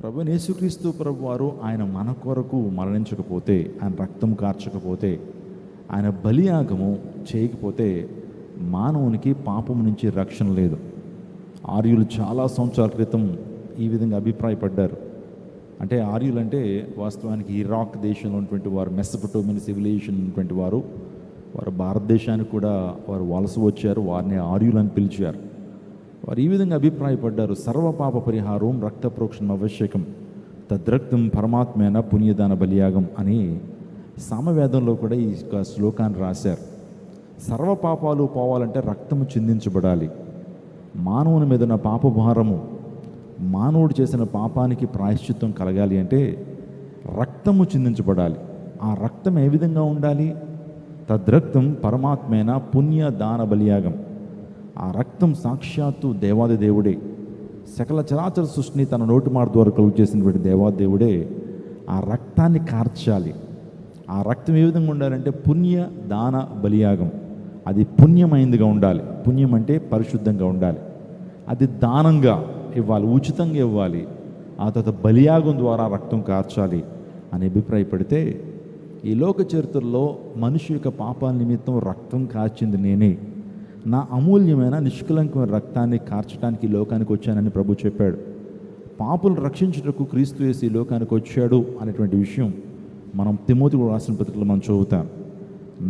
ప్రభువైన యేసుక్రీస్తు ప్రభువారు ఆయన మన కొరకు మరణించకపోతే, ఆయన రక్తం కార్చకపోతే, ఆయన బలియాగము చేయకపోతే మానవునికి పాపం నుంచి రక్షణ లేదు. ఆర్యులు చాలా సంవత్సరాల క్రితం ఈ విధంగా అభిప్రాయపడ్డారు. అంటే ఆర్యులు అంటే వాస్తవానికి ఇరాక్ దేశంలో ఉన్నటువంటి వారు, మెసపటోమియన్ సివిలైజేషన్ ఉన్నటువంటి వారు భారతదేశానికి కూడా వారు వలస వచ్చారు. వారిని ఆర్యులు అని పిలిచారు. వారు ఈ విధంగా అభిప్రాయపడ్డారు: సర్వపాప పరిహారం రక్త ప్రోక్షణం ఆవశ్యకం, తద్రక్తం పరమాత్మేన పుణ్యదాన బలియాగం అని సామవేదంలో కూడా ఈ శ్లోకాన్ని రాశారు. సర్వపాపాలు పోవాలంటే రక్తము చిందించబడాలి. మానవుని మీద ఉన్న పాపభారము, మానవుడు చేసిన పాపానికి ప్రాయశ్చిత్తం కలగాలి అంటే రక్తము చిందించబడాలి. ఆ రక్తం ఏ విధంగా ఉండాలి? తద్రక్తం పరమాత్మేన పుణ్యదాన బలియాగం. ఆ రక్తం సాక్షాత్తు దేవాది దేవుడే, సకల చరాచర సృష్టిని తన నోటి మాట ద్వారా కలుగు చేసినటువంటి దేవాది దేవుడే ఆ రక్తాన్ని కార్చాలి. ఆ రక్తం ఏ విధంగా ఉండాలంటే పుణ్య దాన బలియాగం. అది పుణ్యమైందిగా ఉండాలి. పుణ్యం అంటే పరిశుద్ధంగా ఉండాలి. అది దానంగా ఇవ్వాలి, ఉచితంగా ఇవ్వాలి. ఆ తర్వాత బలియాగం ద్వారా రక్తం కార్చాలి అని అభిప్రాయపడితే, ఈ లోక చరిత్రలో మనిషి యొక్క పాపాల నిమిత్తం రక్తం కార్చింది నేనే, నా అమూల్యమైన నిష్కలంకమైన రక్తాన్ని కార్చడానికి ఈ లోకానికి వచ్చానని ప్రభు చెప్పాడు. పాపులను రక్షించుటకు క్రీస్తు యేసు ఈ లోకానికి వచ్చాడు అనేటువంటి విషయం మనం తిమోతికి రాసిన పత్రికలో మనం చదువుతాం.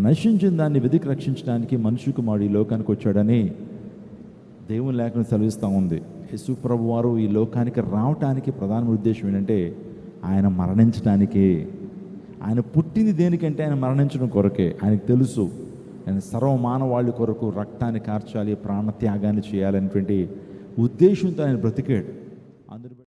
నశించిన దాన్ని వెతికి రక్షించడానికి మనిషి కుమారుడు ఈ లోకానికి వచ్చాడని దేవుని లేఖనం సెలవిస్తూ ఉంది. యేసు ప్రభు వారు ఈ లోకానికి రావటానికి ప్రధాన ఉద్దేశం ఏంటంటే ఆయన మరణించడానికే. ఆయన పుట్టింది దేనికంటే ఆయన మరణించడం కొరకే. ఆయనకు తెలుసు ఆయన సర్వమానవాళి కొరకు రక్తాన్ని కార్చాలి, ప్రాణత్యాగాన్ని చేయాలనేటువంటి ఉద్దేశంతో ఆయన బ్రతికాడు. అందరి